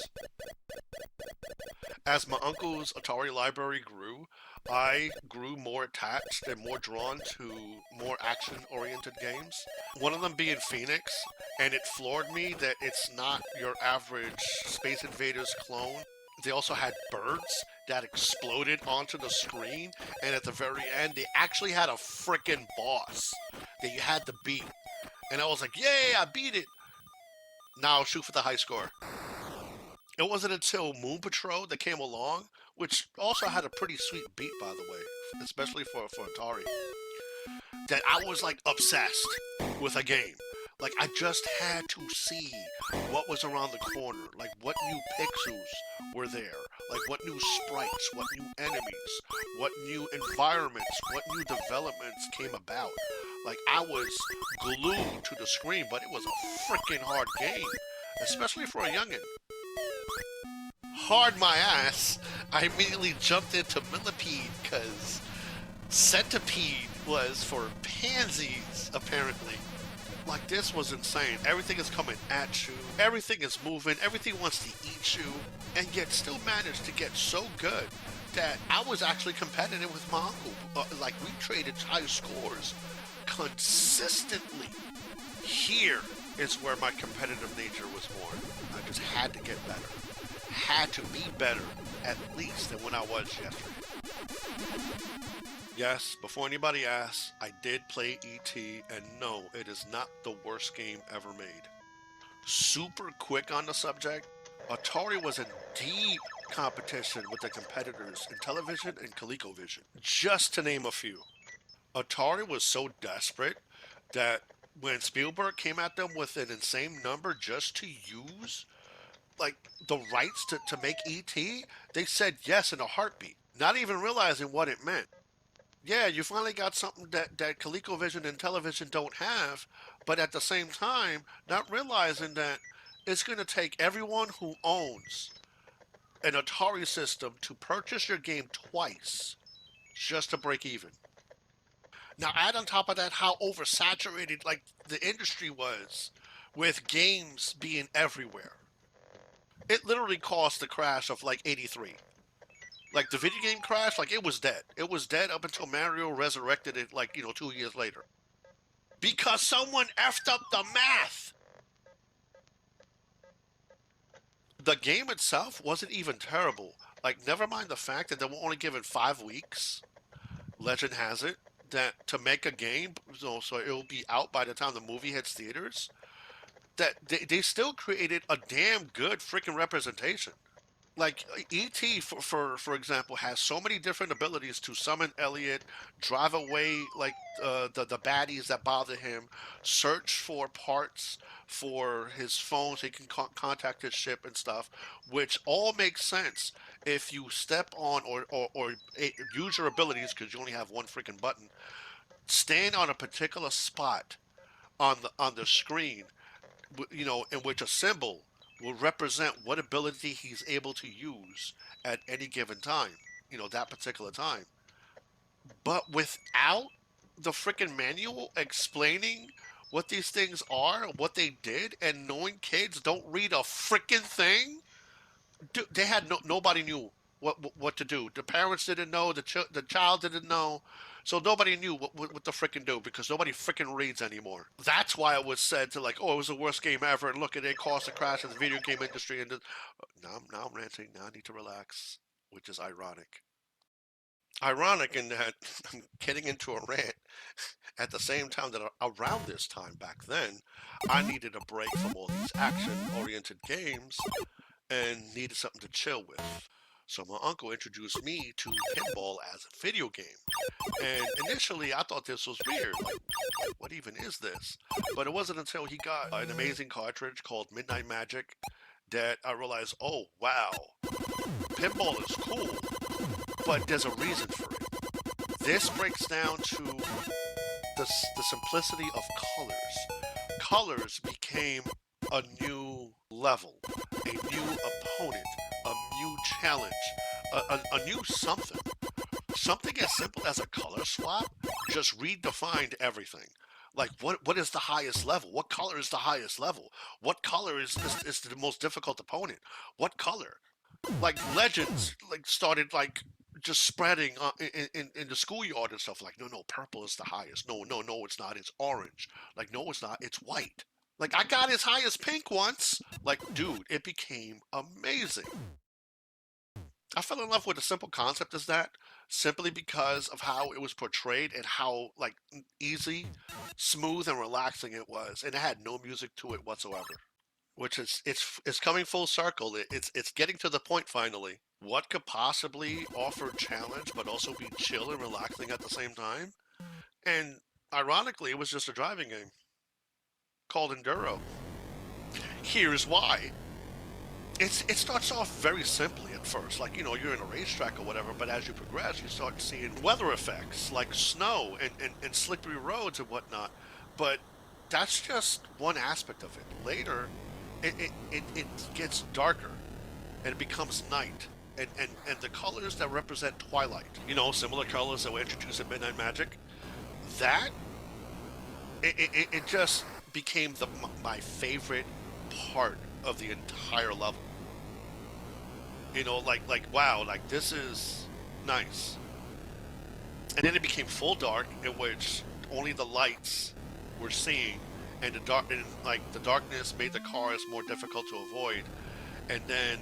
As my uncle's Atari library grew, I grew more attached and more drawn to more action-oriented games. One of them being Phoenix, and it floored me that it's not your average Space Invaders clone. They also had birds that exploded onto the screen, and at the very end, they actually had a frickin' boss that you had to beat. And I was like, yay, I beat it! Now shoot for the high score. It wasn't until Moon Patrol that came along, which also had a pretty sweet beat, by the way, especially for Atari, that I was like obsessed with a game. Like I just had to see what was around the corner, like what new pixels were there, like what new sprites, what new enemies, what new environments, what new developments came about. Like I was glued to the screen, but it was a freaking hard game, especially for a youngin'. Hard my ass, I immediately jumped into Millipede because Centipede was for pansies, apparently. Like, this was insane. Everything is coming at you, everything is moving, everything wants to eat you, and yet still managed to get so good that I was actually competitive with my uncle. Like, we traded high scores consistently. Here is where my competitive nature was born. I just had to get better. Had to be better, at least, than when I was yesterday. Yes, before anybody asks, I did play E.T., and no, it is not the worst game ever made. Super quick on the subject, Atari was in deep competition with the competitors in television and ColecoVision, just to name a few. Atari was so desperate that when Spielberg came at them with an insane number just to use, like, the rights to make E.T., they said yes in a heartbeat, not even realizing what it meant. Yeah, you finally got something that ColecoVision and television don't have, but at the same time, not realizing that it's going to take everyone who owns an Atari system to purchase your game twice just to break even. Now, add on top of that how oversaturated, like, the industry was with games being everywhere. It literally caused the crash of, like, 83. Like, the video game crash, like, it was dead. It was dead up until Mario resurrected it, like, 2 years later. Because someone effed up the math! The game itself wasn't even terrible. Like, never mind the fact that they were only given 5 weeks. Legend has it that to make a game, so it'll be out by the time the movie hits theaters, that they still created a damn good freaking representation. Like E.T. for example has so many different abilities to summon Elliot, drive away like the baddies that bother him, search for parts for his phone so he can contact his ship and stuff, which all makes sense if you step on or use your abilities because you only have one freaking button. Stand on a particular spot on the screen, in which a symbol will represent what ability he's able to use at any given time, that particular time. But without the freaking manual explaining what these things are, what they did, and knowing kids don't read a freaking thing, they had nobody knew what to do. The parents didn't know, the child didn't know, so nobody knew what to freaking do because nobody freaking reads anymore. That's why it was said to, like, oh, it was the worst game ever, and look at it caused a crash in the video game industry. And now I'm ranting. Now I need to relax, which is ironic. Ironic in that I'm getting into a rant at the same time that around this time back then, I needed a break from all these action-oriented games and needed something to chill with. So my uncle introduced me to pinball as a video game. And initially I thought this was weird. Like, what even is this? But it wasn't until he got an amazing cartridge called Midnight Magic that I realized, oh, wow, pinball is cool, but there's a reason for it. This breaks down to the simplicity of colors. Colors became a new level, a new opponent, a new challenge, a new something. Something as simple as a color swap just redefined everything. Like, what is the highest level? What color is the highest level? What color is the most difficult opponent? What color? Like, Legends started, like, just spreading in the schoolyard and stuff. Like, no, purple is the highest. No, it's not. It's orange. Like, no, it's not. It's white. Like, I got as high as pink once. Like, dude, it became amazing. I fell in love with a simple concept as that, simply because of how it was portrayed and how, like, easy, smooth, and relaxing it was. And it had no music to it whatsoever. Which is, it's coming full circle. It's getting to the point finally. What could possibly offer challenge but also be chill and relaxing at the same time? And ironically, it was just a driving game called Enduro. Here's why. It starts off very simply at first, like, you're in a racetrack or whatever, but as you progress, you start seeing weather effects like snow and slippery roads and whatnot. But that's just one aspect of it. Later, it gets darker and it becomes night. And the colors that represent twilight, similar colors that were introduced in Midnight Magic, that it just became my favorite part of the entire level. Like wow, like this is nice. And then it became full dark, in which only the lights were seeing, and the darkness made the cars more difficult to avoid. And then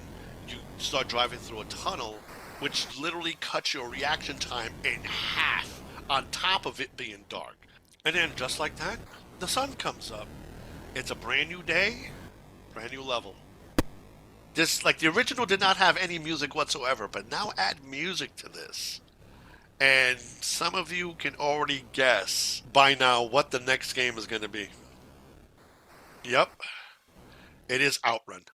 you start driving through a tunnel, which literally cuts your reaction time in half, on top of it being dark. And then, just like that, the sun comes up. It's a brand new day, brand new level. This, like, the original did not have any music whatsoever, but now add music to this. And some of you can already guess by now what the next game is going to be. Yep, it is OutRun.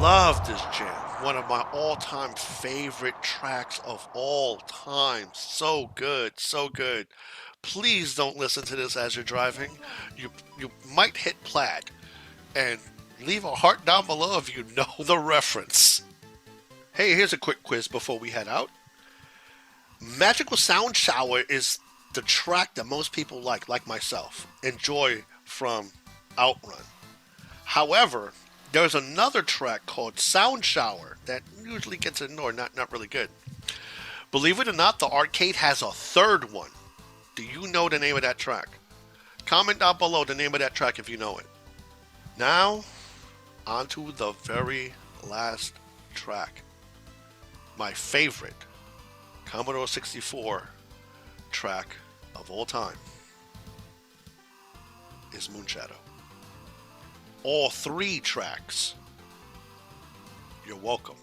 love this jam. One of my all-time favorite tracks of all time. So good, so good. Please don't listen to this as you're driving. You might hit plaid. And leave a heart down below if you know the reference. Hey, here's a quick quiz before we head out. Magical Sound Shower is the track that most people like myself, enjoy from OutRun. However, there's another track called Sound Shower that usually gets ignored, not really good. Believe it or not, the arcade has a third one. Do you know the name of that track? Comment down below the name of that track if you know it. Now, on to the very last track. My favorite Commodore 64 track of all time is MoonShadow. All three tracks. You're welcome.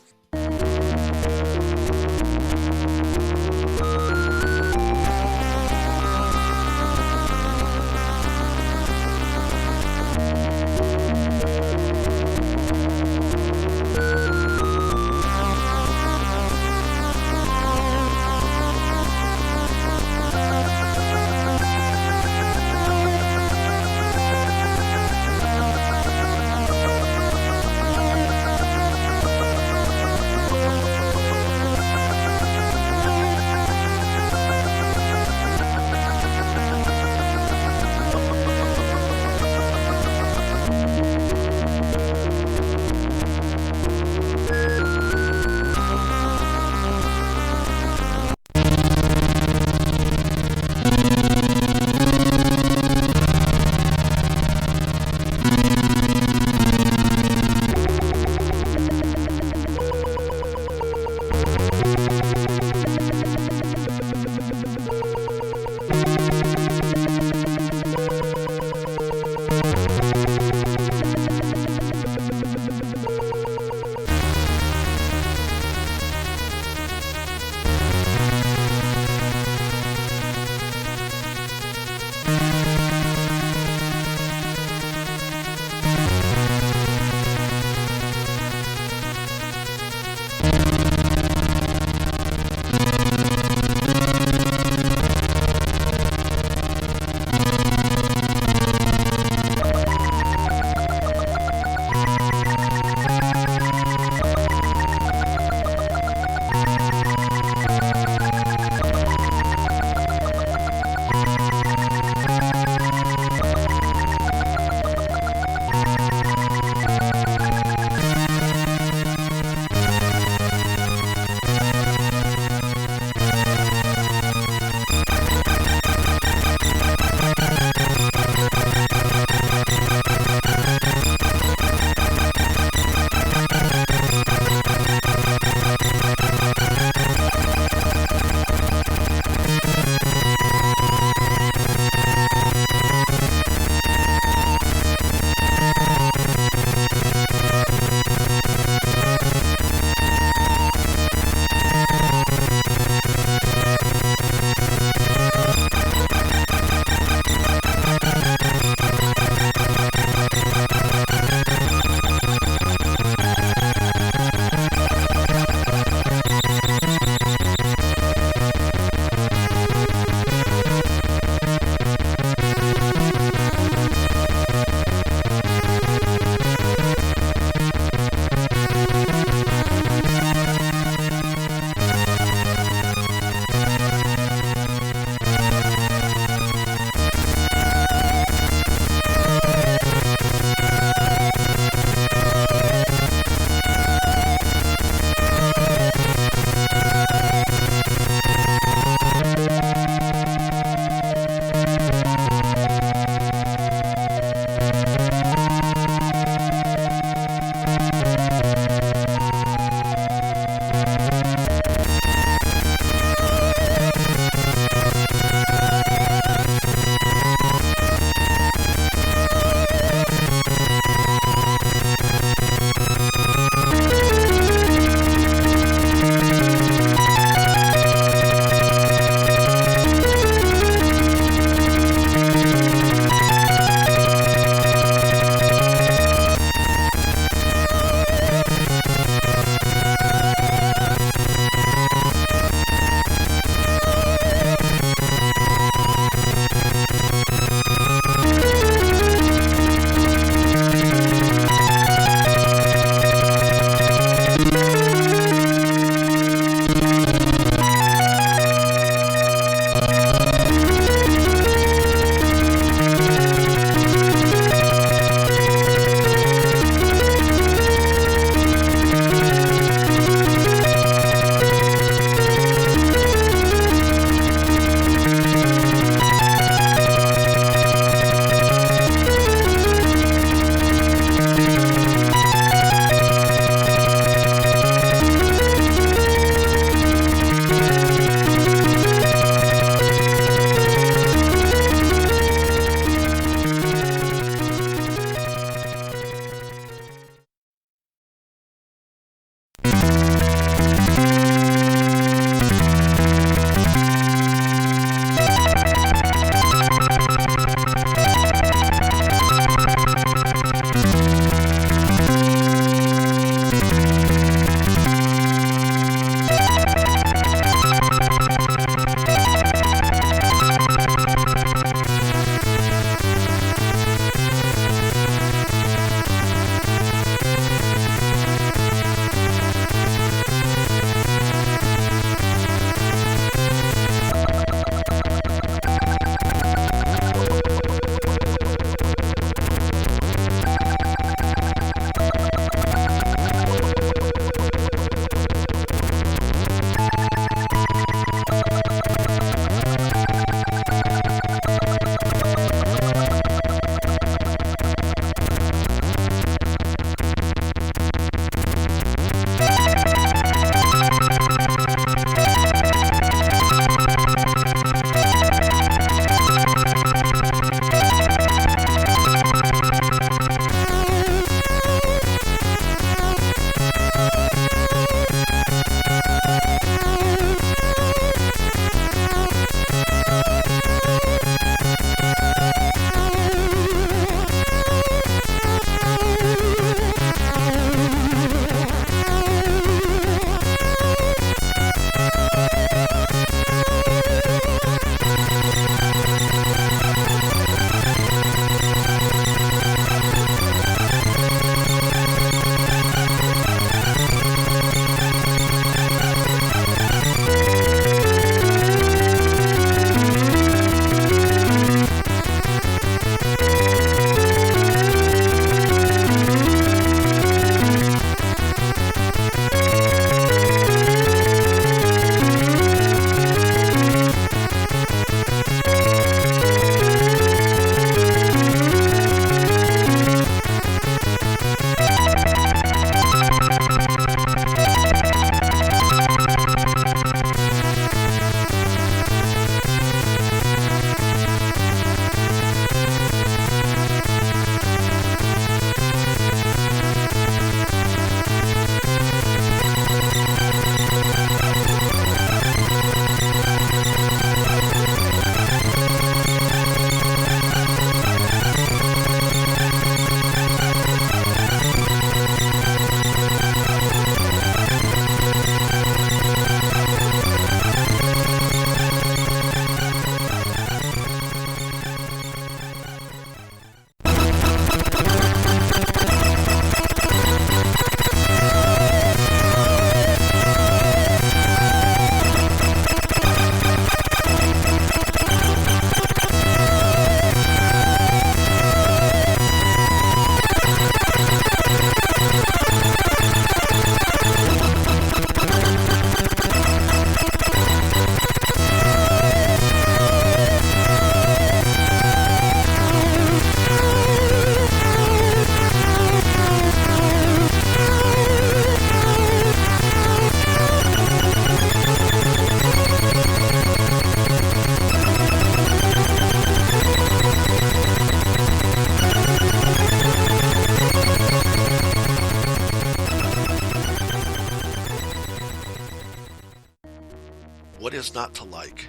What is not to like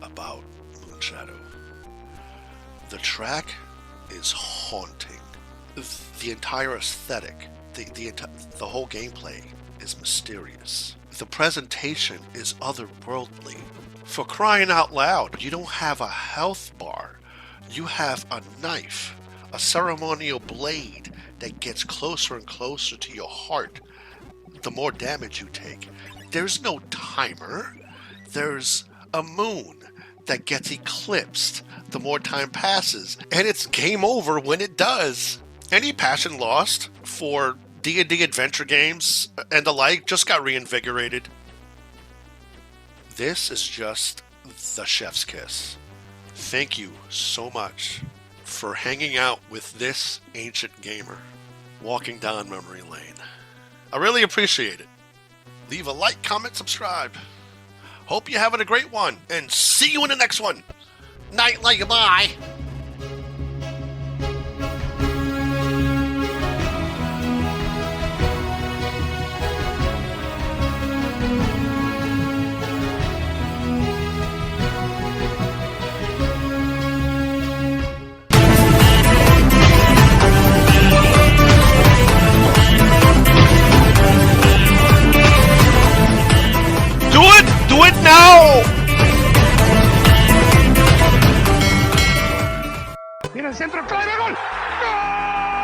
about MoonShadow? The track is haunting. The entire aesthetic, the whole gameplay is mysterious. The presentation is otherworldly. For crying out loud, you don't have a health bar. You have a knife, a ceremonial blade that gets closer and closer to your heart the more damage you take. There's no timer. There's a moon that gets eclipsed the more time passes, and it's game over when it does. Any passion lost for D&D adventure games and the like just got reinvigorated. This is just the chef's kiss. Thank you so much for hanging out with this ancient gamer, walking down memory lane. I really appreciate it. Leave a like, comment, subscribe. Hope you're having a great one, and see you in the next one. Night, like, bye. el centro, clave, gol. ¡Gol!